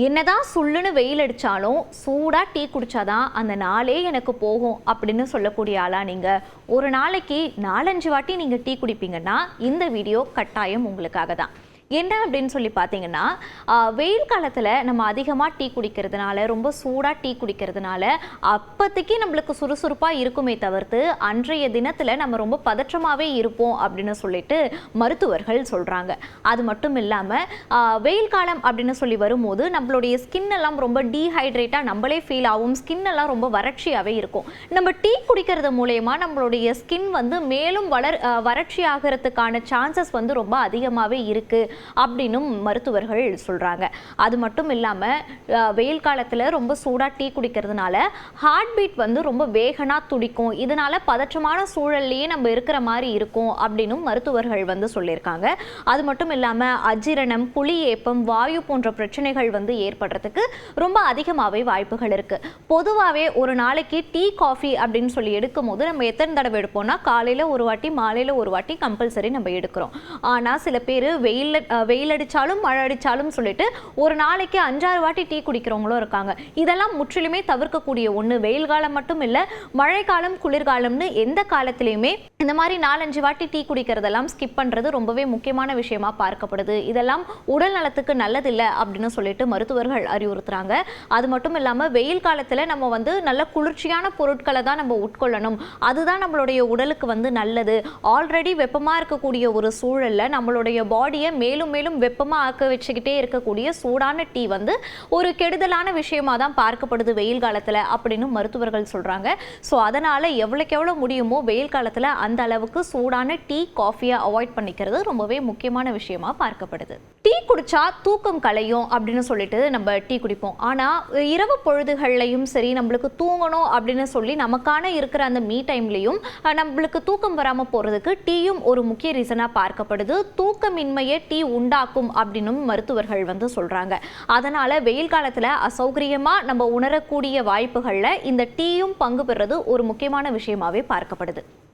என்னதான் சுள்ளுன்னு வெயில் அடித்தாலும் சூடாக டீ குடித்தாதான் அந்த நாளே எனக்கு போகும் அப்படின்னு சொல்லக்கூடிய ஆளா நீங்கள் ஒரு நாளைக்கு 4-5 வாட்டி நீங்கள் டீ குடிப்பீங்கன்னா இந்த வீடியோ கட்டாயம் உங்களுக்காக தான். என்ன அப்படின்னு சொல்லி பார்த்தீங்கன்னா, வெயில் காலத்தில் நம்ம அதிகமாக டீ குடிக்கிறதுனால, ரொம்ப சூடாக டீ குடிக்கிறதுனால அப்போதைக்கு நம்மளுக்கு சுறுசுறுப்பாக இருக்குமே தவிர்த்து அன்றைய தினத்தில் நம்ம ரொம்ப பதற்றமாகவே இருப்போம் அப்படின்னு சொல்லிட்டு மருத்துவர்கள் சொல்கிறாங்க. அது மட்டும் இல்லாமல் வெயில் காலம் அப்படின்னு சொல்லி வரும்போது நம்மளுடைய ஸ்கின் எல்லாம் ரொம்ப டீஹைட்ரேட்டாக நம்மளே ஃபீல் ஆகும். ஸ்கின் எல்லாம் ரொம்ப வறட்சியாகவே இருக்கும். நம்ம டீ குடிக்கிறது மூலயமா நம்மளுடைய ஸ்கின் வந்து மேலும் வறட்சி ஆகிறதுக்கான சான்சஸ் வந்து ரொம்ப அதிகமாகவே இருக்குது அப்படின்னும் மருத்துவர்கள் சொல்கிறாங்க. அது மட்டும் இல்லாமல் வெயில் காலத்தில் ரொம்ப சூடாக டீ குடிக்கிறதுனால ஹார்ட் பீட் வந்து ரொம்ப வேகனாக துடிக்கும். இதனால் பதற்றமான சூழல்லையே நம்ம இருக்கிற மாதிரி இருக்கும் அப்படின்னும் மருத்துவர்கள் வந்து சொல்லியிருக்காங்க. அது மட்டும் இல்லாமல் அஜீரணம், புளி ஏப்பம், வாயு போன்ற பிரச்சனைகள் வந்து ஏற்படுறதுக்கு ரொம்ப அதிகமாகவே வாய்ப்புகள் இருக்குது. பொதுவாகவே ஒரு நாளைக்கு டீ காஃபி அப்படின்னு சொல்லி எடுக்கும் போது நம்ம எத்தனை தடவை எடுப்போம்னா, காலையில் ஒரு வாட்டி, மாலையில் ஒரு வாட்டி கம்பல்சரி நம்ம எடுக்கிறோம். ஆனால் சில பேர் வெயில் அடித்தாலும் மழை அடித்தாலும் சொல்லிட்டு ஒரு நாளைக்கு 5-6 வாட்டி டீ குடிக்கிறவங்களும் இருக்காங்க. இதெல்லாம் முற்றிலுமே தவிர்க்கக்கூடிய ஒன்று. வெயில் காலம் மட்டும் இல்லை, மழைக்காலம், குளிர்காலம்னு எந்த காலத்திலையுமே இந்த மாதிரி 4-5 வாட்டி டீ குடிக்கிறதெல்லாம் ஸ்கிப் பண்ணுறது ரொம்பவே முக்கியமான விஷயமா பார்க்கப்படுது. இதெல்லாம் உடல் நலத்துக்கு நல்லதில்லை அப்படின்னு சொல்லிட்டு மருத்துவர்கள் அறிவுறுத்துறாங்க. அது மட்டும் இல்லாமல் வெயில் காலத்தில் நம்ம வந்து நல்ல குளிர்ச்சியான பொருட்களை தான் நம்ம உட்கொள்ளணும். அதுதான் நம்மளுடைய உடலுக்கு வந்து நல்லது. ஆல்ரெடி வெப்பமாக இருக்கக்கூடிய ஒரு சூழலில் நம்மளுடைய பாடியை மேலும் மேலும் வெப்பமாக ஆக்க வச்சுக்கிட்டே இருக்கக்கூடிய சூடான டீ வந்து ஒரு கெடுதலான விஷயமா தான் பார்க்கப்படுது வெயில் காலத்தில் அப்படின்னு மருத்துவர்கள் சொல்கிறாங்க. ஸோ அதனால் எவ்வளோக்கு எவ்வளோ முடியுமோ வெயில் காலத்தில் அந்த அளவுக்கு சூடான டீ, காஃபியை அவாய்ட் பண்ணிக்கிறது ரொம்பவே முக்கியமான விஷயமா பார்க்கப்படுது. டீ குடிச்சா தூக்கம் கலையும் அப்படின்னு சொல்லிட்டு நம்ம டீ குடிப்போம். ஆனால் இரவு பொழுதுகள்லையும் சரி, நம்மளுக்கு தூங்கணும் அப்படின்னு சொல்லி நமக்கான இருக்கிற அந்த மீ டைம்லையும் நம்மளுக்கு தூக்கம் வராமல் போகிறதுக்கு டீயும் ஒரு முக்கிய ரீசனாக பார்க்கப்படுது. தூக்கமின்மையை டீ உண்டாக்கும் அப்படின்னும் மருத்துவர்கள் வந்து சொல்றாங்க. அதனால வெயில் காலத்துல அசௌகரியமா நம்ம உணரக்கூடிய வாய்ப்புகள்ல இந்த டீயும் பங்கு பெறுறது ஒரு முக்கியமான விஷயமாவே பார்க்கப்படுது.